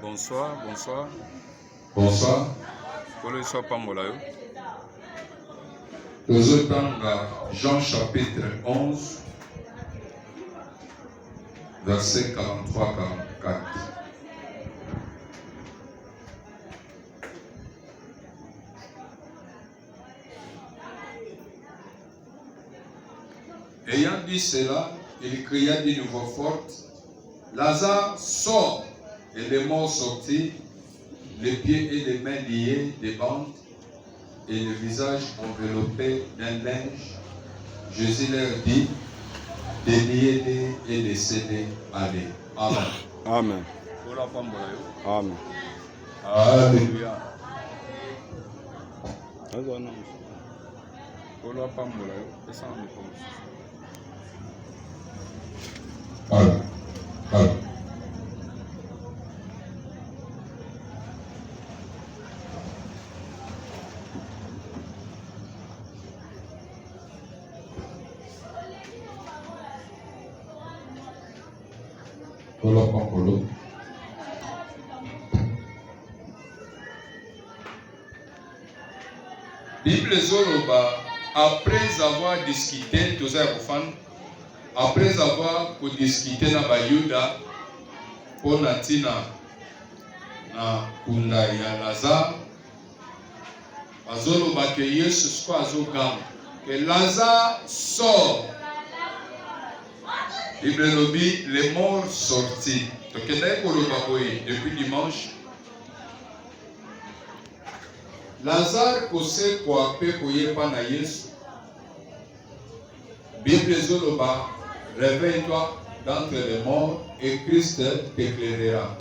Bonsoir. Bonsoir. Nous sommes Jean chapitre 11, verset 43-44. Ayant dit cela, il cria d'une voix forte, Lazare, sort! Et les morts sortirent, les pieds et les mains liés des bandes, et le visage enveloppé d'un linge. Jésus leur dit, déliez-les et laissez-les aller. Amen. Amen. Amen. Alléluia. Amen. Amen. Bible Zoroba, après avoir discuté, après avoir discuté na Bayuda, pour Natina, na kunda ya Lazare, Zoroba que Yesu soit azogam, que Lazare sort. Bible Lobi, les morts sortis. Donc, depuis dimanche, Lazare kose kwa pe koyepa na Yesu. Bible Zoloba, réveille-toi d'entre les morts et Christ t'éclairera.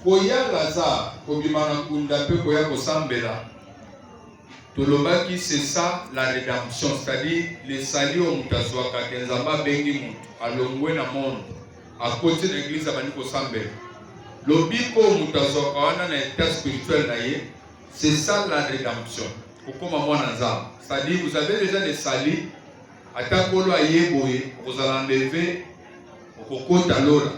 Koya Lazare, kobimana kunda pe koya kosambela. Tolobaki, c'est ça la rédemption, c'est-à-dire les salis au mutazwaka kenzamba bengi mutu alongwe na monde à côté de l'église abaniko sambela. Lobiko mutazwaka wana na état spirituel na ye. C'est ça la rédemption. C'est-à-dire, vous avez déjà des salis, atakolo ayeboye, vous allez enlever au kokota lola,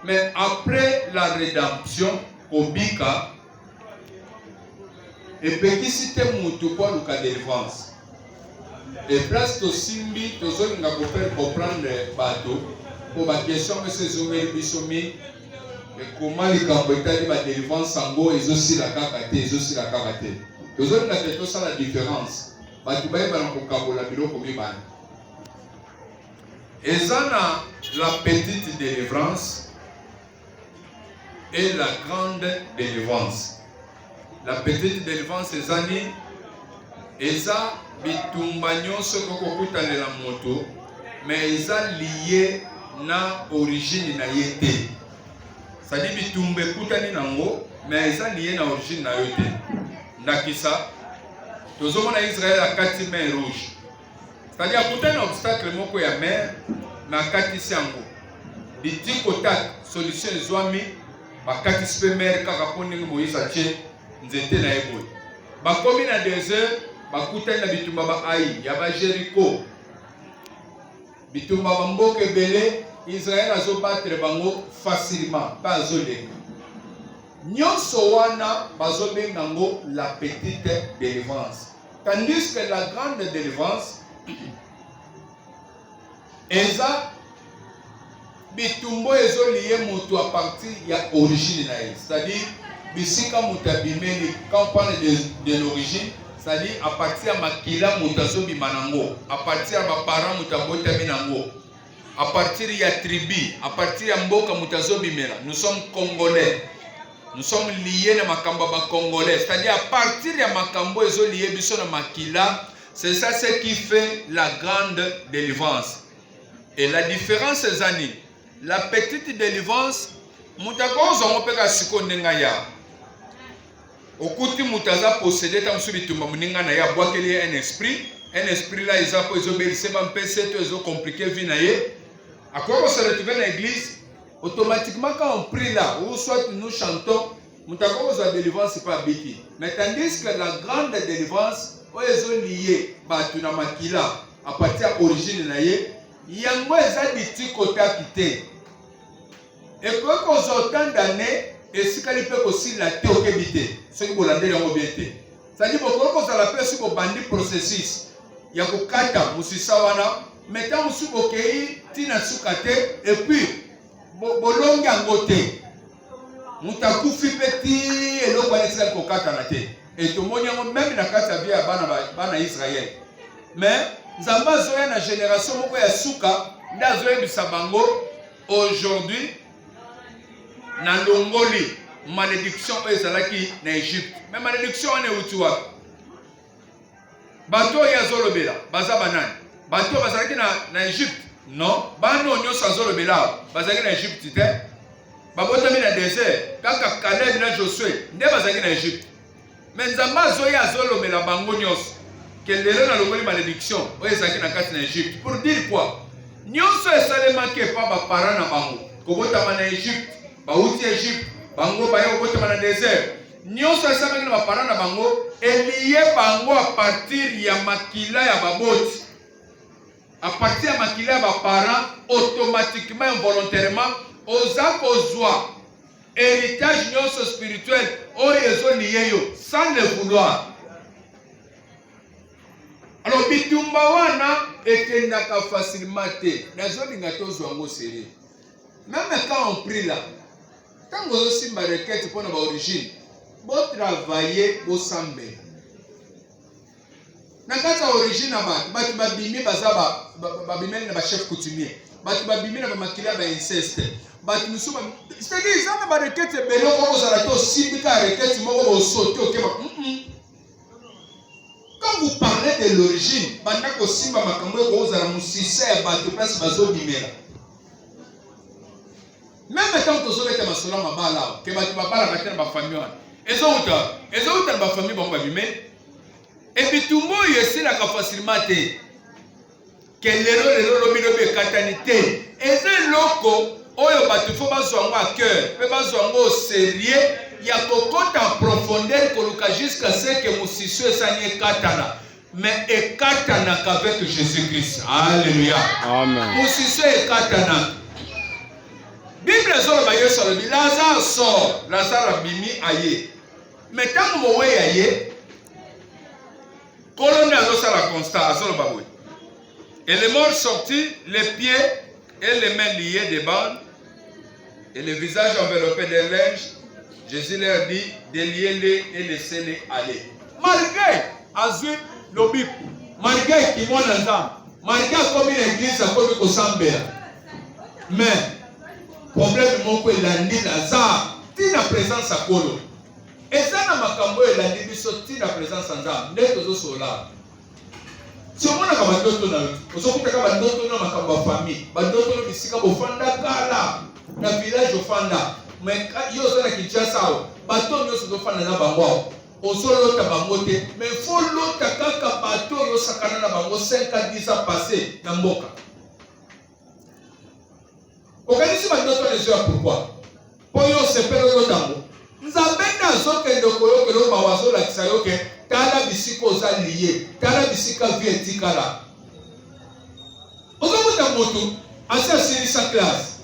mais après la rédemption, au bika, et petit si t'es moutou pour le délivrance. Et presque aussi, nous allons faire comprendre le bateau, pour ma question, M. Zoumé, Bissoumi. Et comment les campagnes de délivrance sango et aussi la kakate, et aussi la kakate. Nous avons fait ça la différence. Et ça la petite délivrance et la grande délivrance. La petite délivrance c'est zani et ça bitumbanyo ce qu'on peut aller la moto, mais ça lié na origine na yete. C'est-à-dire bitumbe kutani nango mais eza lié na origine na yote. Ndakisa tozomona Israël a kati mer rouge. C'est-à-dire kutani obstacle moko ya mer na kati sango. Biti kotak solution ezwami bakati spe mer kaka poni Moïse atie nzete na eboy. Bakomi na désert bakutani na bitumba ba Ai ya ba Jéricho. Bitumba ba mboke belé Israël a battre bango facilement, pas zolé. Nyonso wana bazobe nango la petite délivrance. Tandis que la grande délivrance eza bitumbo ezolié mutu à partir ya origine na ye. C'est-à-dire bisika mutabimeli quand on parle de l'origine, c'est-à-dire à partir ya makila mutazobi manango, à partir ya ba parents mutabota binango. À partir de la tribu, à partir de Mboka Mutazobi Mera, nous sommes congolais. Nous sommes liés à Makamba congolais. C'est-à-dire à partir de Makambo et liés à Makila, c'est ça ce qui fait la grande délivrance. Et la différence c'est Zani. La petite délivrance, Mutakozo Mopeka Siko Nengaya. Okuti Mutaza possédé tam subitumba Muninga Naya, boit qu'il y ait un esprit là, ils ont obéi, c'est un peu compliqué, vinaye. À quoi on se retrouve dans l'église, automatiquement quand on prie là, ou soit nous chantons, nous avons besoin de délivrance, c'est pas biki. Mais tandis que la grande délivrance, ils ont lié, tu n'as makila, à partir de l'origine, yango eza biti côté à quitter. Et quand autant d'années, et si il peut aussi la théoquébité, ce qui vous l'avez dit en mobilité. C'est-à-dire que quand on a fait ce bandi processus, il y a un kata, musisawana, maintenant on suit ok, tina sukate, et puis bolongi angote, mutakufi petit, et l'eau va laisser le kata na te. Et tout le monde même la kata via bana Israël. Mais Zamba zoya na génération moko ya suka, nda zoya bisabango aujourd'hui na longoli malédiction ezalaki na Égypte. Mais malédiction on est utiwa. Bato ya zolobela, baza banani. Bato bazalaki na Égypte. Non, bano nyoso zolobela, bazalaki na Égypte te. Babotami na désert, kaka Caleb na Josué, nde bazalaki na Égypte. Mais Nzamba zoya zolobela bango nyoso. Quelle est la malédiction en Égypte? Pour dire quoi? Nous sommes que pas les parents na bango. Kobota en Égypte, bauti Égypte, bango bayo kobota dans désert. Nous sommes que les parents na bango lié bango à partir ya makila ya baboti. À partir ya makila ya parents automatiquement involontairement oza kozwa héritage nyoso spirituel oyezo lié yo sans le vouloir. Alors, bitumba wana etendaka facilement te. Nazolinga tozwa ngo sérieux. Même quand on prie là, quand vous aussi ma requête pour notre origine, vous travaillez au sambe. Nakata origine aba, batu babimi bazaba, babimeli na ba chef coutumier. Batu babimi na ba makila ba inceste. Batu musuma, c'est-à-dire ça na ba requête belo ko za la to sibika requête moko bo sauter OK ba. Quand vous parlez de l'origine, bandako simba makambo ko za la musisa ya batu place bazo bimela. Même quand vous avez ma sola mabala, que batu babala batena ba famille wana. Ezo ba famille ba bimela. Et puis tout le monde est là facilement te. Que l'erreur lobi katanité. Et c'est loco, oyo batu faut bazwa à cœur, pe bazwa au sérieux, il y a kokota en profondeur koluka jusqu'à ce que musisio sanye katana. Mais et katana qu'avec Jésus-Christ. Alléluia. Amen. Musisio et katana. Bible zolo ba yeso lobi Lazare sort, Lazare bimi aye. Mais tant mo we aye Colonne a la constat, et les morts sortis, les pieds et les mains liés des bandes, et le visage enveloppé de linge, Jésus leur dit, déliez-les et laissez-les aller. Malgré Azul, l'obip, malgré qui monte ensemble, malgré comme l'église a commis au Sambéa. Mais, problème de mon côté, l'année Lazare, il y a présence à Colo. Et ça na makambo elandi biso tina présence nzambe nde tozosola si omona ka bandoto na ozokutaka bandoto na makambo ya famille bandoto na bisika bofanda kala na village ofanda mais yo oza na Kinshasa awa bato nyonso ozofanda na bango awa ozolota bango te mais fo lota kaka bato oyo osakana na bango 5 à 10 ans passé na mboka okanisi bandoto na ezo ya pourquoi po yo osepela olotango Nzabenda zoke ndoko kelo bawazo la kisayoke tala bisiko za lié tala bisika vietikala ozokuta moto asa siri sa classe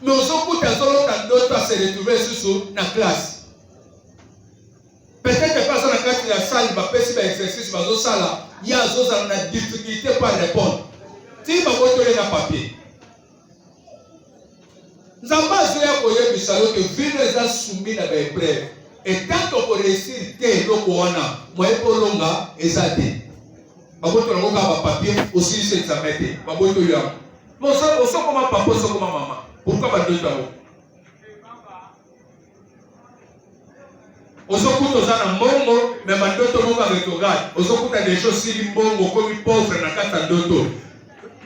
mais ozokuta zolo kandoto a se retrouver sous na classe peut-être pas na kati ya salle ba pesi ba exercice bazo sala ya zoza na difficulté pour répondre ti ba botole na papier Zamba zoya koyebisa yo que vivre eza soumis na ba épreuve et tant qu'on réussir te loko wana moye polonga eza te baboto na ngoka ba papier aussi c'est ça mette baboto ya bon ça on sort comment papa ça comment maman pourquoi ba deux tao osokuta za na mbongo mais mandoto monga retogade osokuta des choses si mbongo comme pauvre na kata ndoto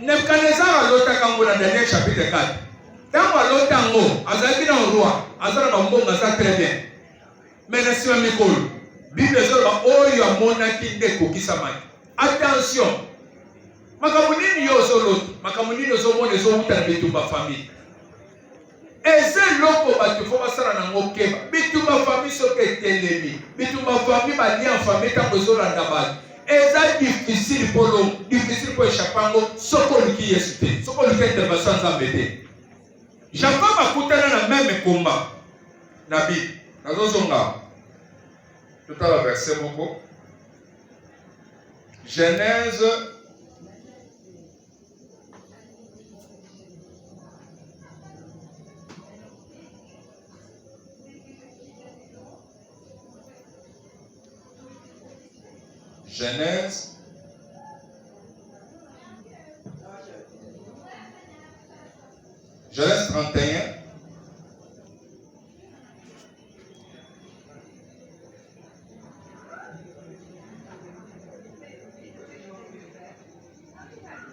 Nebukadnezar lota kango na Daniel chapitre 4 Tant à l'autango, azaki na roi, azara ba mbonga ça très bien. Mais na sima mikolo, Bible zoba oyo amonaki nde kokisa maki. Attention. Makamunini yo solo, makamunini zo mona zo uta bitumba famille. Eze loko batu fo basala na ngokeba. Bitumba famille soke telemi. Bitumba famille ba lien famille ta bozola ndabali. Eza difficile pour l'homme, difficile pour échapper soko luki Yesu te. Soko luki intervention nzambe te. Jacob a coutana na même combat. Nabi, nazozonga. Tout à l'heure verset beaucoup. Genèse 31.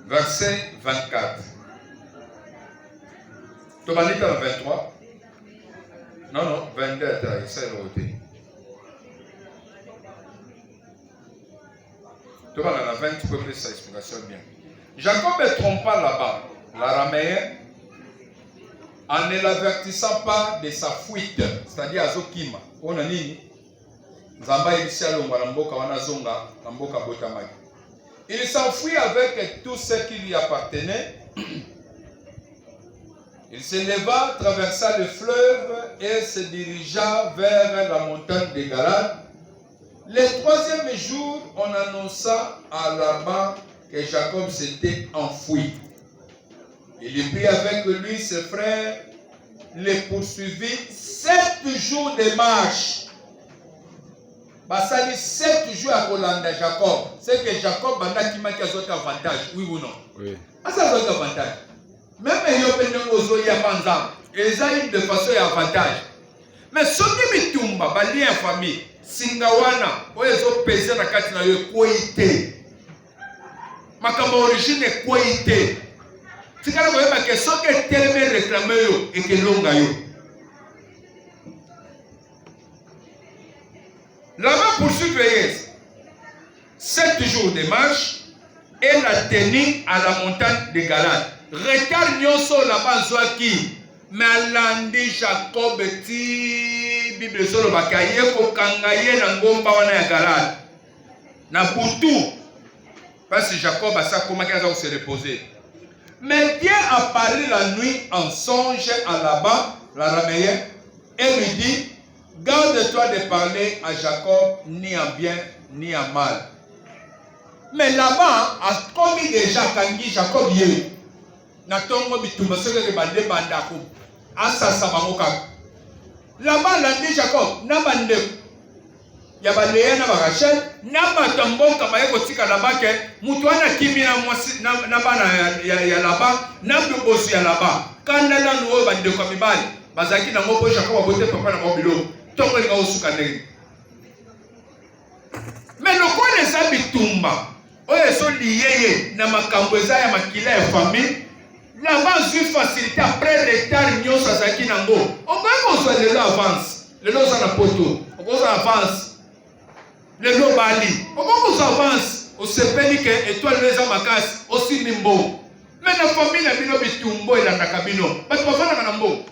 Verset 24. Tobalita 23. Non, 22, c'est l'autre. Tobalita 20, tu peux plus sa explication bien. Jacob ne trompa là-bas l'araméen en ne l'avertissant pas de sa fuite, c'est-à-dire Azokima. On a nini? Zamba Elisia Lomba Lamboka Wanazonga, Lamboka Botamaki. Il s'enfuit avec tout ce qui lui appartenait. Il se leva, traversa le fleuve et se dirigea vers la montagne de Galad. Le troisième jour, on annonça à Laban que Jacob s'était enfui. Il prit avec lui ses frères, les poursuivit 7 jours de marche. Basali 7 jours à Rolanda Jacob. C'est que Jacob a un avantage, oui ou non? Oui. Ça a un avantage. Même si il y a une de façon avantage. Mais si tu as un famille, Singawana, où ils ont pesé dans la carte de qualité. Ma origine est qualité. C'est quand même que ce que tu as réclamé et que l'on a eu. Là-bas poursuit 7 jours de marche et la tenue à la montagne de Galad. Retard nyonso là-bas zoaki. Mais alandi Jacob ti Bible solo bakaye ko kangaye na ngomba wana ya Galad. Na butu. Parce que Jacob a ça comment qu'il a se reposer. Mais Dieu apparut la nuit en songe à Laban, l'araméen, et lui dit: garde-toi de parler à Jacob ni en bien ni en mal. Mais Laban a commis déjà kangi Jacob yé. Natongo bitumba seke ke bande bandako. Asasa bangoka. Laban l'a dit Jacob na bande. Ya baleya na Rachel na batamboka baye kotika Laban ke mutu ana kimi na mwasi na bana ya Laban na bobosi ya Laban. Kanda na nuo bande kwa mibali. Bazaki na ngopo Jacob abote papa na mobilo. Tongo linga usuka ndenge. Mais le quoi les habitumba oye so lié na makambo eza ya makila ya famille. Là-bas, une facilité après retard, nous sommes à Kinango. On va les lots avance. Les lots sont à poto. On va avance. Les lots bali. On va avance. On se peine que étoile les amakas aussi nimbo. Mais la famille n'a pas bitumbo et la nakabino. Mais tu vas faire un nambo.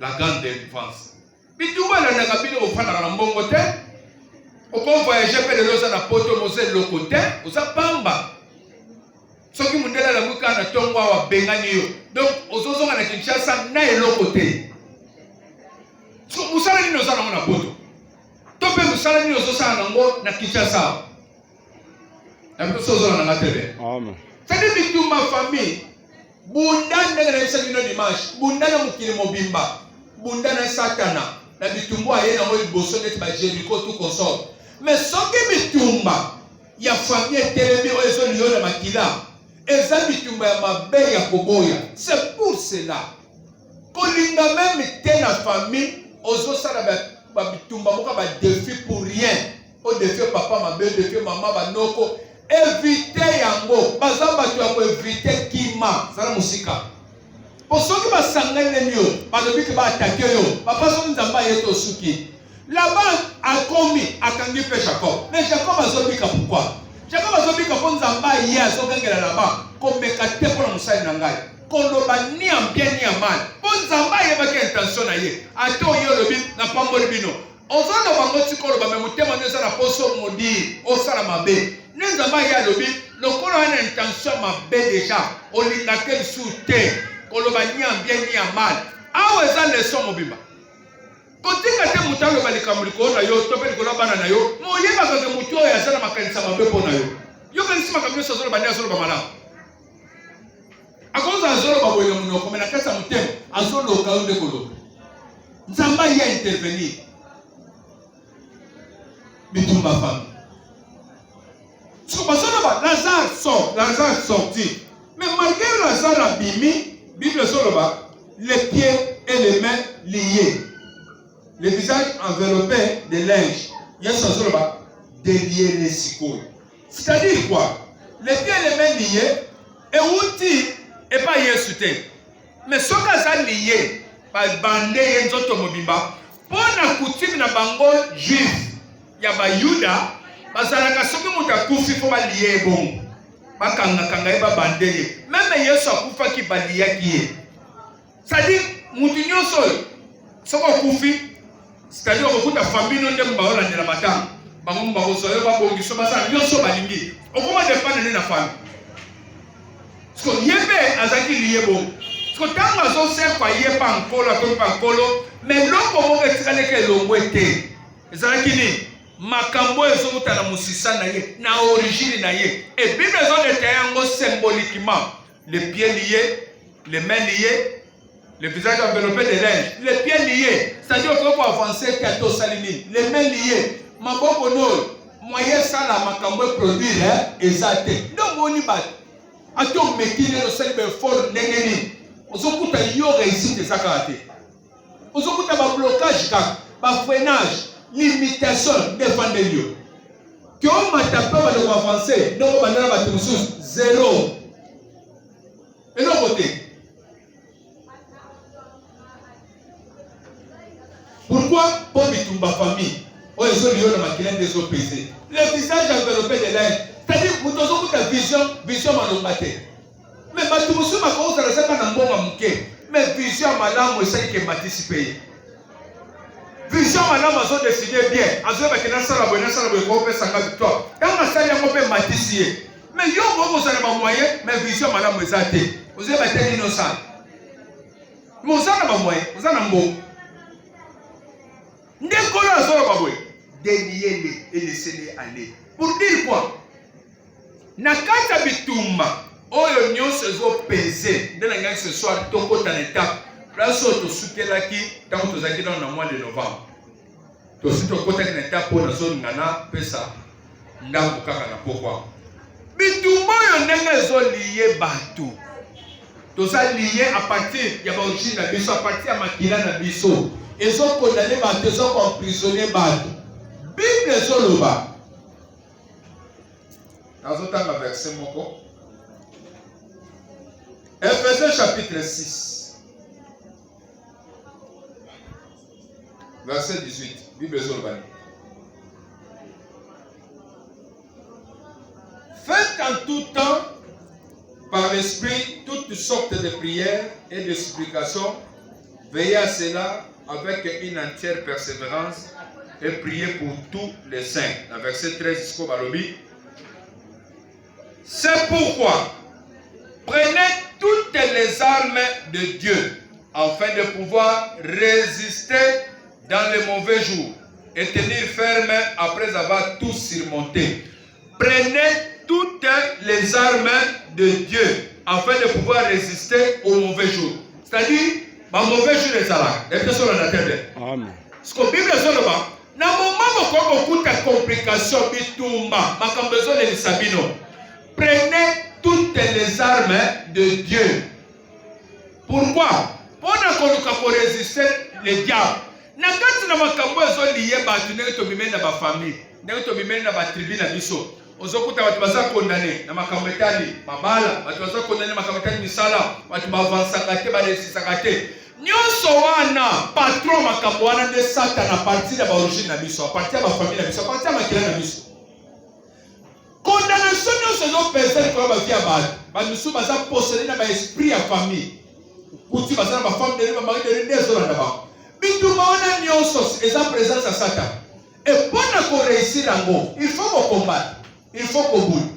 La grande défense. Bitumbo et la nakabino au fan à nambo côté. On va voyager avec les lots à poto, moselle le côté. On va pamba. Soki mundela la muka na tongwa wa bengani yo. Donc ozozonga na Kinshasa na eloko te. So musala ni ozana na poto. Tope musala ni ozosala nango na Kinshasa. Na mso ozona na tele. Amen. C'est dit tout ma famille. Bundana na bisa bino dimanche. Bundana mukili mobimba. Bundana satana. Na bitumbo aye na mo liboso net ba Jericho tout consort. Mais soki bitumba ya famille telemi ozo liyo na makila. C'est pour cela que même la famille ozo sala ba bitumba moka ba défi pour rien. O défi papa ma belle défi maman ba noko éviter yango bazamba tu ko éviter kima sala musika. Pour ceux qui va sangana nyo ba dobi ki ba attaquer yo papa so nzamba yeto suki. Là-bas a commis a kangi pe Jacob. Mais Jacob a zobika pourquoi? Jacob a zobika pour nzamba ya so gangela là-bas. Komeka te pour musali na ngai koloba ni en bien ni en mal pour nzamba yebaki intention na ye ato yo lobi na pamboli bino ozana bango tikoloba me mutema neza na poso modi osala mabe nzamba ya lobi lokolo na intention mabe déjà olinga ke sute koloba ni ya bien ni ya mal. Awa eza leçon mobimba. Kotika te mutalo balikamuli ko na yo to pe ko bana na yo. Mo yeba ka ke mutu ya sala makanisa mabe po na yo. Yo kanisa makamyo so zolo bania zolo bamala. Akoza zolo baboye munoko mena kasa mutem azolo ka unde kolo. Nzamba ya intervenir. Bitumba femme. Lazare sorti. Mais malgré Lazare abimi, Bible soloba, les pieds et les mains liés. Le visage enveloppé de linge. Yes soloba, délié les sicouilles. C'est-à-dire quoi? Les pieds et les mains liés, et outil, et pas yesute. Mais ce cas ça lié, par bandé et d'autres mobimba, pour la coutume na bango juif, yaba Yuda, bazalaka soki mutu akufi fo balie bongo bakanga ye babande ye meme Yesu akufaki baliyaki ye c'est-à-dire mutu nyonso oyo soki okufi c'est-à-dire okokuta famille no ndenge baolandela matanga bango bakozwa yo babongiso basala nyonso balingi okoma depende nde na famille siko ye mpe azalaki liye bongo siko ntango azosekwa ye pa nkolo atomi pa nkolo me loko moko etikaleki elongwe te ezalaki nini makambo ezokuta na musisa na ye na origine na ye et Bible ezodetaye yango symboliquement les pieds liés, les mains liées, le visage enveloppé de linge, les pieds liés, c'est-à-dire qu'il faut avancer kato salinine, les mains liées, maboko no moyen sala makambo produire ezate donc boni bat ato mekine no sel be fort ndengeni ozokuta yo réussite ezaka te ozokuta ba blocage kaka ba freinage limitation défendre yo que on mata pas de avancer donc bandana ba tusus zéro et non côté pourquoi pour bitumba famille on est sur le maquillage des opposés le visage enveloppé de linge c'est-à-dire mutozo kuta vision malongate mais batumusu makosa la saka na mbonga muke mais vision malamu esali ke participer vision malamu azo décider bien azo bakena sala boye ko pe sanga victoire dans la salle yango pe matisier mais yo mo sala ba moyen mais vision malamu ezate ozo bateli innocent mo sala ba moyen ozana mbo ndekolo azo ba boye délier et laisser aller pour dire quoi na kata bitumba oyo nyonso ezo peser nde na ngai ce soir tokota na étape place oyo tosukelaki ntango tozalaki nano na mois de novembre tosi tokotaki na étape oyo nazolinga napesa ndambo kaka na pokwa bitumba oyo ndenge ezolie bato toza lie à partir ya baorigine na biso à partir ya makila na biso ezokondane bato ezokoemprisonne bato bible ezoloba nazotanga verset moko Ephésiens chapitre 6 verset 18 Bible ezoloba faites en tout temps par l'esprit toutes sortes de prières et de supplications veillez à cela avec une entière persévérance et priez pour tous les saints. Dans verset 13 jusqu'au Balobi. C'est pourquoi prenez toutes les armes de Dieu afin de pouvoir résister dans les mauvais jours et tenir ferme après avoir tout surmonté. Prenez toutes les armes de Dieu afin de pouvoir résister aux mauvais jours. C'est-à-dire, les mauvais jours les armes. Amen. Ce que la Bible dit, na moment où il y a des complications, prenez toutes les armes de Dieu. Pourquoi? Pour résister les diables. Na kati na makambo ezo lié batu ndenge tobimeli na ba famille, ndenge tobimeli na ba tribu na biso. Ozokuta watu baza condamné na makambo etali mabala, watu baza condamné makambo etali misala, watu bavansaka te ba resisaka te. Nyonso wana patron makambo wana de Satan à partir de ba origine na biso, à partir de ba famille na biso, à partir de makila na biso. Condamnation nyonso ezo pesa ko ba via ba misu baza possédé na ba esprit ya famille. Kuti baza na ba femme de ba mari de ndezo na ba. Bitumba wana nyonso eza présence à Satan. Et pour réussir en go, il faut combattre. Il faut qu'on bouge.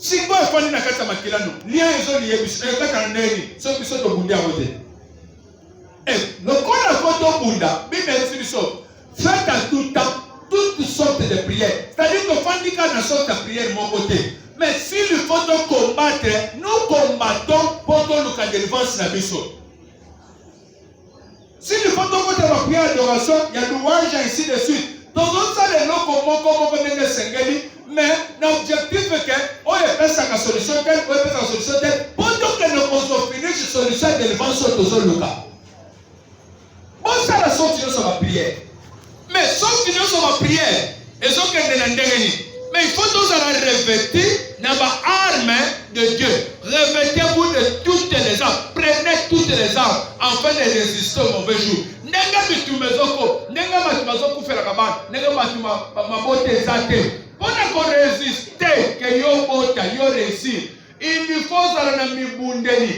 Si vous avez fait un makilano, lien est lié, vous avez fait un nez, sauf que c'est au bout de la route. Et le corps de la photo Bunda, faites à tout temps toutes sortes de prières. C'est-à-dire que Fandika n'a sorte de prière de mon côté. Mais si il faut combattre, nous combattons pour que nous délivrance la mission. Si il faut que la prière d'adoration, il y a louange ainsi de suite. Donc ça les noms comme on est mais l'objectif est que on est fait sa solution telle, on est fait sa solution telle. Pendant que nous finissons solution de délivrance dans le cas. Bon, ça la sortie sur ma prière. Mais sauf que nous sommes en prière, et ce que nous mais il faut que nous allons revêtir l'arme de Dieu. Revêtez-vous de toutes les armes. Prenez toutes les armes afin de résister au mauvais jour. Nenga bitumezoko, nenga matumazoko fait la cabane, nenga matumabote zate. Pour résister, que yo bota, yo réussir. Il faut que nous mibundeli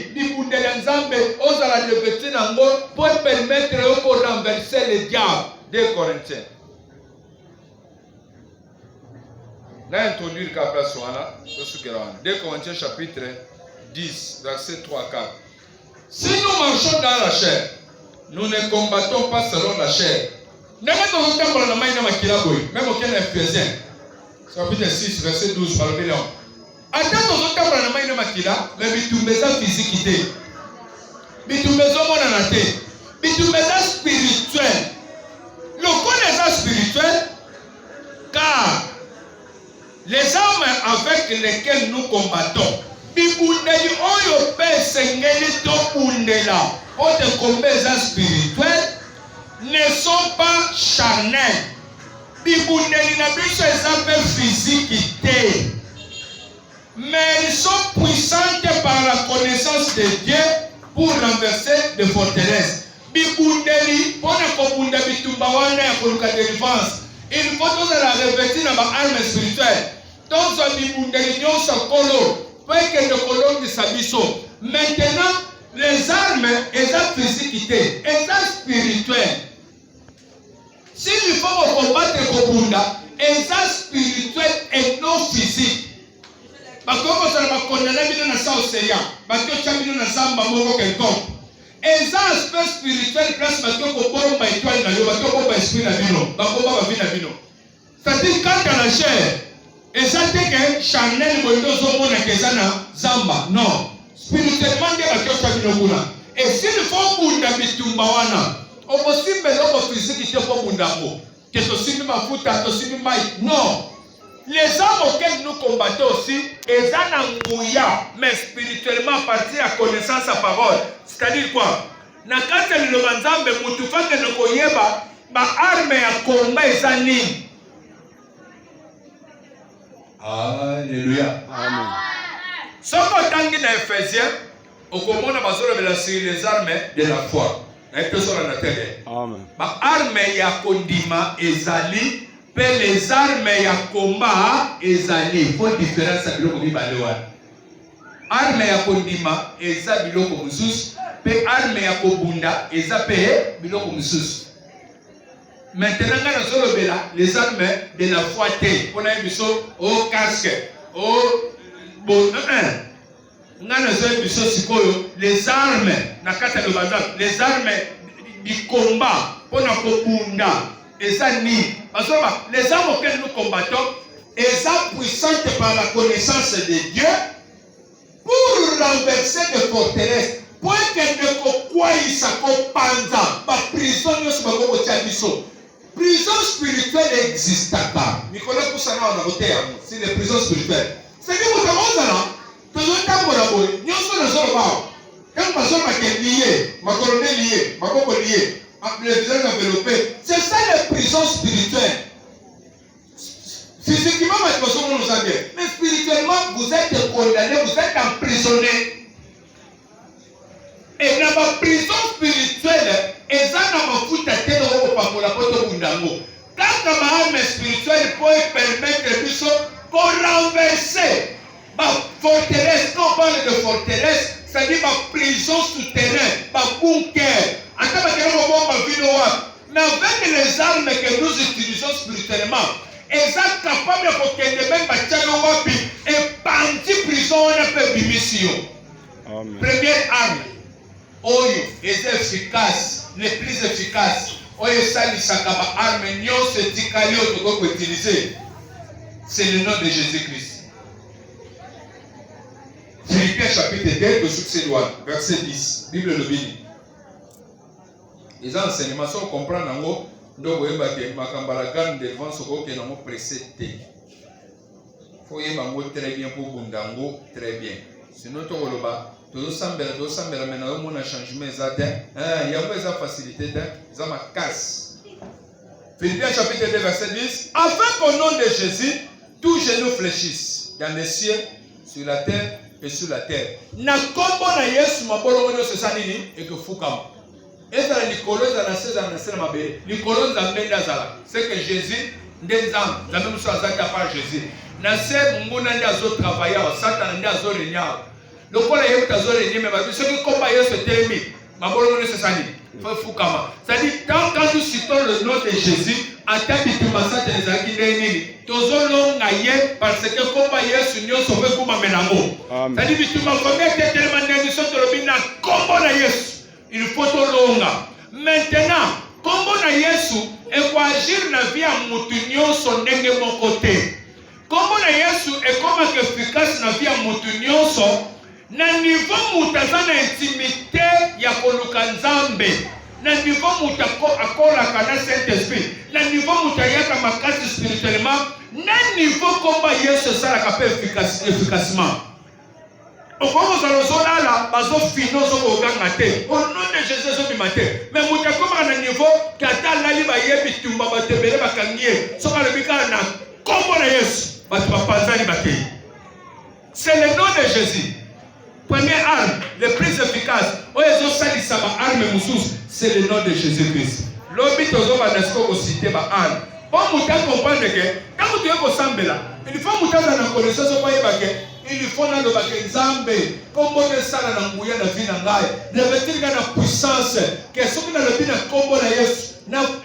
nzambe, ozala revêtir nango pour permettre de renverser le diable. 2 Corinthiens. Là, introduire le cas là. 2 Corinthiens chapitre 10, verset 3 à 4. Si nous marchons dans la chair, nous ne combattons pas selon la chair. Même aucun Ephésiens, chapitre 6, verset 12, par le Léon. Attends, nous sommes dans la makila, mais bitumeza physique. Bitumeza monanate. Bitumeza spirituel. Le connaissance spirituel, car les armes avec lesquelles nous combattons, bibundeli oyo pe sengeli to bundela, autre combattants spirituels ne sont pas charnels. Bibundeli na biso exemple physique té, mais ils sont puissantes par la connaissance de Dieu pour renverser des forteresses. Bibundeli, pour ne bunda bitumba wana ya koluka délivrance. Il faut que la revêtir dans ma arme spirituelle. Donc, ça bibundeli nyonso kolo, pour que le colon de sabiso. Maintenant, les armes, elles ont physiquité, elles ont spirituelle. S'il faut combattre le bunda, elles ont spirituelle et non physique. Parce que quand on va condamner bien dans ça océan, parce que tu as bien dans ça maman quelconque. Et ça aspect spirituel place parce que on bomba étoile na yo, parce que on bomba esprit na bino, ba bomba ba vie na bino. C'est-à-dire quand à la chair, et ça c'est que Chanel mondo zo mona kezana zamba. Non, spirituellement de ba kyo tabino kuna. Et si le faut bunda bitumba wana, on possible l'homme physique qui faut bunda ko. Que to simi mafuta, to simi mai. Non. Les armes auxquelles nous combattons aussi, ils ont un mais spirituellement partir à connaissance à parole. C'est-à-dire quoi? Nakata le manzambe mutufake no koyeba ba arme ya combat ezani. Alléluia. Amen. Soko tangi na Ephésiens, okomona bazolo bela sur les armes de la foi. Na epeso na tele. Amen. Ba arme ya kondima ezali. Les armes ya combat ezali faut différence à biloko mibale wana. Arme ya kondima eza biloko mususu pe arme ya kobunda eza pe biloko mususu. Maintenant nga nazolobela les armes de la foi te pona biso au casque au bon nga nazolobela biso sikoyo les armes na kata de bazar les armes du combat pona kobunda. Et ça nie. Parce que les armes auxquelles nous combattons, elles sont puissantes par la connaissance de Dieu pour renverser des forteresses. Pour que ne quoi il s'accompanne panza, ma prison ne soit pas comme Tiabiso. Prison spirituelle n'existe pas. Nicolas Poussana on a voté c'est les prisons spirituelles. C'est que vous avez là, tout le temps pour la boue, nous sommes dans le bas. Quand personne m'a lié, ma colonne liée, ma coco liée. Le visage enveloppé. C'est ça les prisons spirituelles. Physiquement, nous savons. Mais spirituellement, vous êtes condamné, vous êtes emprisonné. Et dans ma prison spirituelle, et ça dans ma foute à terre pour la porte bundango. Quand ma âme spirituelle peut permettre de nous qu'on renverse ma forteresse, quand on parle de forteresse, c'est-à-dire ma prison souterraine, ma bunker. Mais avec les armes que nous utilisons spirituellement, est capable de faire même Bachano et partir prison et bimisio. Première arme, oyo est efficace, les plus efficaces. Oyo sali sakaba arme nyon se tikali au to utiliser. C'est le nom de Jésus-Christ. Philippiens chapitre 2, verset 10. Bible le bénit. Les enseignements sont comprendre en haut. Donc, vous voyez, Makambalagan devant ce qui est précédé. Il faut y très bien pour Bundango, très bien. Sinon, tu vas tout ça, maintenant, on a changement. Il y a une facilité, il y a une casse. Philippiens chapitre 2, verset 10. Afin qu'au nom de Jésus, tous genoux fléchissent dans les cieux, sur la terre et sur la terre. Na kombo na Yesu mabolo ngono se sanini et que fukama. Eza likolo za na seza na sela mabe. Likolo za mbenda zala. C'est que Jésus ndenzam, za même chose azaki par Jésus. Na se nguna ndi azo travailler, Satan ndi azo renya. Lokola yebu tazo renya me babi soki komba Yesu telemi. Mabolo ngono se sanini. Faut fukama. C'est-à-dire quand nous citons le nom de Jésus, en tant que tumasate ezaki ndeni. Tozolonga ye parce que komba Yesu nyo sobe kuma menango. C'est-à-dire bituma combien de tellement ndeni soto lobina kombo na Yesu. Il faut tolonga. Maintenant, kombo na Yesu e ko agir na vie ya mutu nyonso ndenge moko te. Kombo na Yesu e koma ke efficace na vie ya mutu nyonso na niveau mutu aza na intimité ya koluka Nzambe. Na niveau mutu akolaka na Saint-Esprit. Na niveau mutu ayaka makasi spirituellement. Na niveau komba Yesu esalaka pe efficacement. Au moment où nous sommes là, nous sommes finis, nous sommes au nom de Jésus, nous sommes matés. Mais nous sommes à un niveau qui a été là, il va y avoir des gens qui ont été là, sont allés là, comme on est, c'est le nom de Jésus. Première arme, le plus efficace, c'est le nom de Jésus-Christ. L'objet de Zobanasco aussi, c'est ma arme. Bon, nous comprendre que quand vous devez vous sembler là, il faut que vous ayez la connaissance de il faut que vous ayez Nzambe, comme vous avez ça dans la vie de la vie, revêtir la puissance, que ce qui est le bien de combo na Yesu,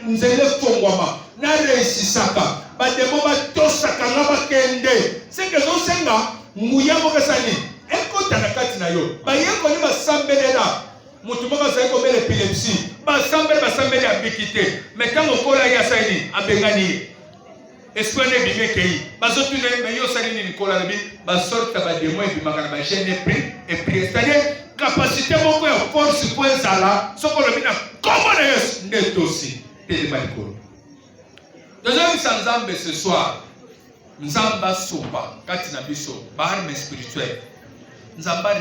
nous élève Kongwama, na réussissaka, bademo batosaka na bakende. C'est que nous senga, mouya mokasani, ekota na kati na yo, ba yeko ni basambele là. Mutumaka sa ko bele epilepsie basambele abikite metango kola ya saini abengani esprit ne bimekei bazotune meyo salini nikola nabi basorta ba demo ebimaka na ba gene et c'est-à-dire capacité moko ya force point sala soko le bina comme na Yesu ndetosi tele malikolo. Deuxième Nzambe ce soir, Nzamba sopa kati na biso ba arme spirituelle. Nzamba